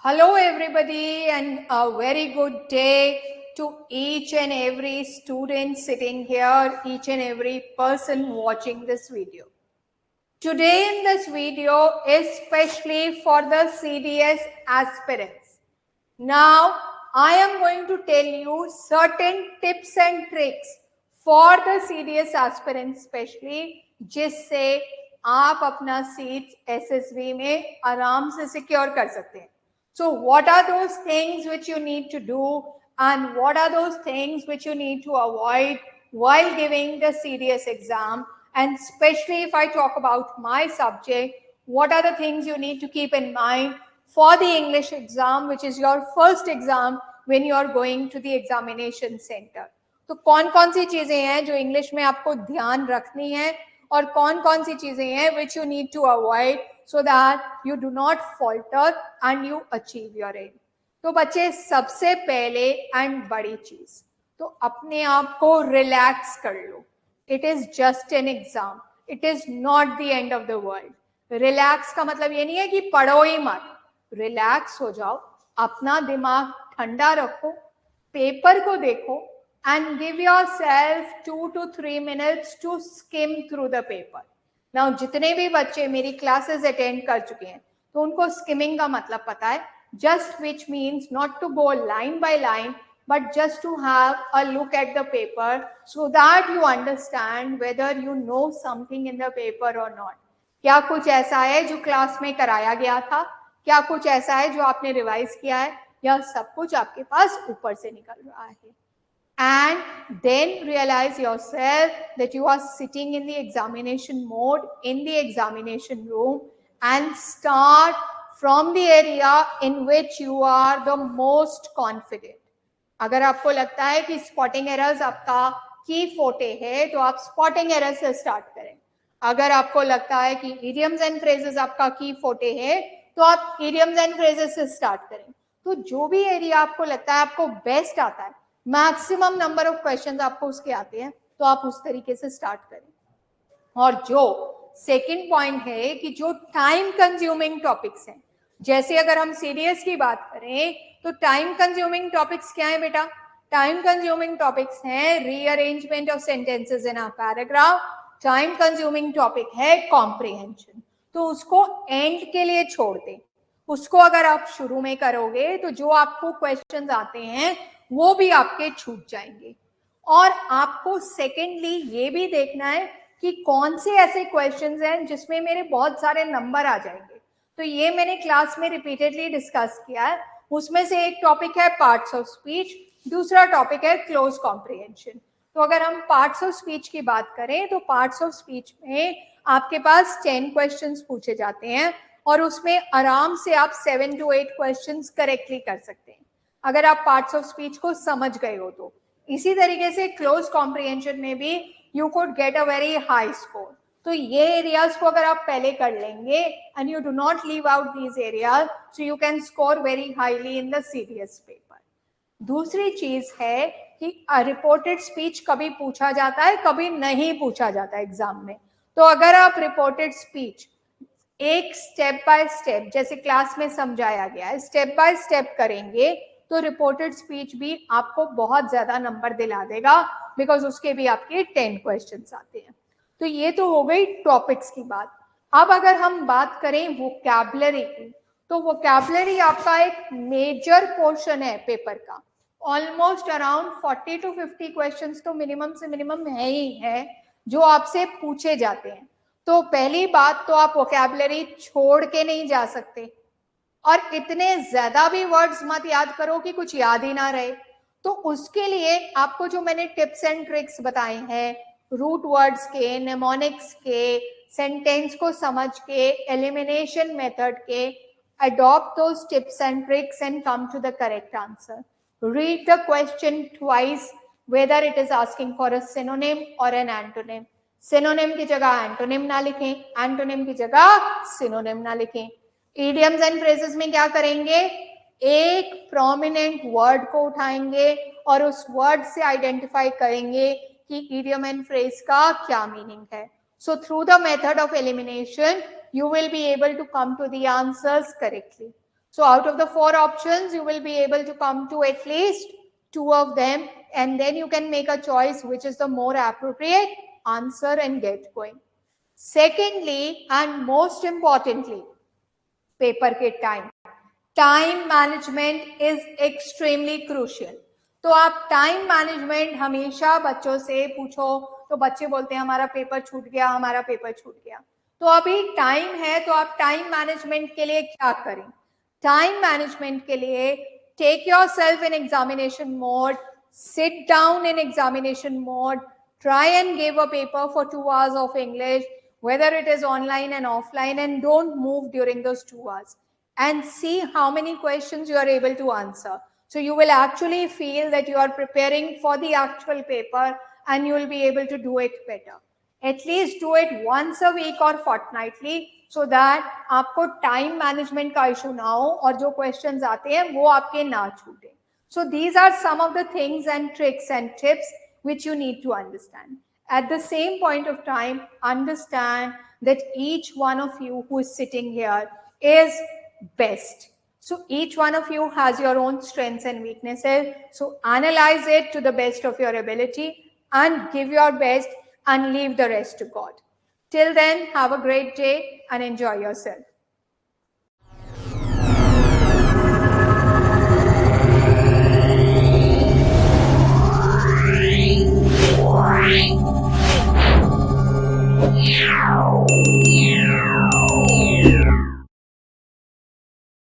Hello everybody and a very good day to each and every student sitting here, each and every person watching this video. Today in this video is especially for the CDS aspirants. Now I am going to tell you certain tips and tricks for the CDS aspirants especially, जिससे आप अपना seat SSB में आराम से secure कर सकते हैं. So what are those things which you need to do and what are those things which you need to avoid while giving the CDS exam? And especially if I talk about my subject, what are the things you need to keep in mind for the English exam, which is your first exam when you are going to the examination center. तो कौन कौन सी चीजें हैं जो English में आपको ध्यान रखनी है और कौन कौन सी चीजें हैं which you need to avoid so that you do not falter and you achieve your aim. तो बच्चे सबसे पहले एंड बड़ी चीज तो अपने आप को रिलैक्स कर लो. It is just an exam, it is not the end of the world. Relax का मतलब ये नहीं है कि पढ़ो ही मत, रिलैक्स हो जाओ, अपना दिमाग ठंडा रखो, पेपर को देखो and give yourself 2 to 3 minutes to skim through the paper. Now जितने भी बच्चे मेरी क्लासेस अटेंड कर चुके हैं तो उनको स्किमिंग का मतलब पता है, just which means not to go line by line but just to have a look at the paper so that you understand whether you know something in the paper or not. क्या कुछ ऐसा है जो class में कराया गया था, क्या कुछ ऐसा है जो आपने रिवाइज किया है, या सब कुछ आपके पास ऊपर से निकल रहा है. And then realize yourself that you are sitting in the examination mode, in the examination room, and start from the area in which you are the most confident. अगर आपको लगता है कि स्पॉटिंग एरर्स आपका की फोटे है तो आप स्पॉटिंग एरर से स्टार्ट करें. अगर आपको लगता है कि इडियम्स एंड फ्रेजेस आपका की फोटे है तो आप इडियम्स एंड फ्रेजेस से स्टार्ट करें. तो जो भी एरिया आपको लगता है आपको बेस्ट आता है, मैक्सिमम नंबर ऑफ क्वेश्चंस आपको उसके आते हैं, तो आप उस तरीके से स्टार्ट करें. और जो सेकंड पॉइंट है कि जो टाइम कंज्यूमिंग टॉपिक्स हैं, जैसे अगर हम सीडीएस की बात करें तो टाइम कंज्यूमिंग टॉपिक्स क्या है बेटा? टाइम कंज्यूमिंग टॉपिक्स हैं rearrangement of sentences in a paragraph, time consuming topic है कॉम्प्रिहेंशन. तो उसको एंड के लिए छोड़ दें. उसको अगर आप शुरू में करोगे तो जो आपको क्वेश्चंस आते हैं वो भी आपके छूट जाएंगे. और आपको सेकेंडली ये भी देखना है कि कौन से ऐसे क्वेश्चंस हैं जिसमें मेरे बहुत सारे नंबर आ जाएंगे. तो ये मैंने क्लास में रिपीटेडली डिस्कस किया है. उसमें से एक टॉपिक है पार्ट्स ऑफ स्पीच, दूसरा टॉपिक है क्लोज कॉम्प्रिहेंशन. तो अगर हम पार्ट्स ऑफ स्पीच की बात करें तो पार्ट्स ऑफ स्पीच में आपके पास 10 क्वेश्चंस पूछे जाते हैं और उसमें आराम से आप 7 to 8 क्वेश्चंस करेक्टली कर सकते हैं अगर आप पार्ट्स ऑफ स्पीच को समझ गए हो तो. इसी तरीके से क्लोज कॉम्प्रिहेंशन में भी you could get a very high score. तो ये एरियाज को अगर आप पहले कर लेंगे and you do not leave out these areas so you can score very highly in the CDS paper. दूसरी चीज है कि रिपोर्टेड स्पीच कभी पूछा जाता है, कभी नहीं पूछा जाता है एग्जाम में. तो अगर आप रिपोर्टेड स्पीच एक स्टेप बाय स्टेप जैसे क्लास में समझाया गया है स्टेप बाय स्टेप करेंगे तो रिपोर्टेड स्पीच भी आपको बहुत ज्यादा नंबर दिला देगा, बिकॉज उसके भी आपके 10 क्वेश्चंस आते हैं. तो ये तो हो गई टॉपिक्स की बात. अब अगर हम बात करें वोकैबुलरी की, तो वोकैबुलरी आपका एक मेजर पोर्शन है पेपर का. ऑलमोस्ट अराउंड 40 to 50 क्वेश्चंस तो मिनिमम से मिनिमम है ही है जो आपसे पूछे जाते हैं. तो पहली बात तो आप वोकैबुलरी छोड़ के नहीं जा सकते और इतने ज्यादा भी वर्ड्स मत याद करो कि कुछ याद ही ना रहे. तो उसके लिए आपको जो मैंने टिप्स एंड ट्रिक्स बताए हैं, रूट वर्ड्स के, नेमोनिक्स के, सेंटेंस को समझ के, एलिमिनेशन मेथड के, adopt those tips and tricks and come to the correct answer. Read the question twice whether it is asking for a synonym और an antonym. Synonym की जगह antonym ना लिखें, एंटोनिम की जगह सिनोनिम ना लिखें. इडियम्स एंड फ्रेजेस में क्या करेंगे? एक प्रोमिनेंट वर्ड को उठाएंगे और उस वर्ड से आइडेंटिफाई करेंगे कि इडियम एंड फ्रेज का क्या मीनिंग है. So through the method of elimination you will be able to come to the answers correctly. So out of the 4 options, you will be able to come to at least 2 of them, and then you can make a choice which is the more appropriate answer and get going. Secondly, and most importantly, paper के time management is extremely crucial. तो आप time management हमेशा बच्चों से पूछो तो बच्चे बोलते हैं हमारा पेपर छूट गया, हमारा पेपर छूट गया. तो अभी टाइम है तो आप टाइम मैनेजमेंट के लिए क्या करें? टाइम मैनेजमेंट के लिए take yourself in examination mode, sit down in examination mode, try and give a paper for 2 hours of English, whether it is online and offline, and don't move during those 2 hours, and see how many questions you are able to answer. So you will actually feel that you are preparing for the actual paper and you will be able to do it better. At least do it once a week or fortnightly so that आपको time management का issue ना हो और जो questions आते हैं वो आपके ना छूटे. So these are some of the things and tricks and tips which you need to understand. At the same point of time, understand that each one of you who is sitting here is best. So each one of you has your own strengths and weaknesses. So analyze it to the best of your ability and give your best and leave the rest to God. Till then, have a great day and enjoy yourself.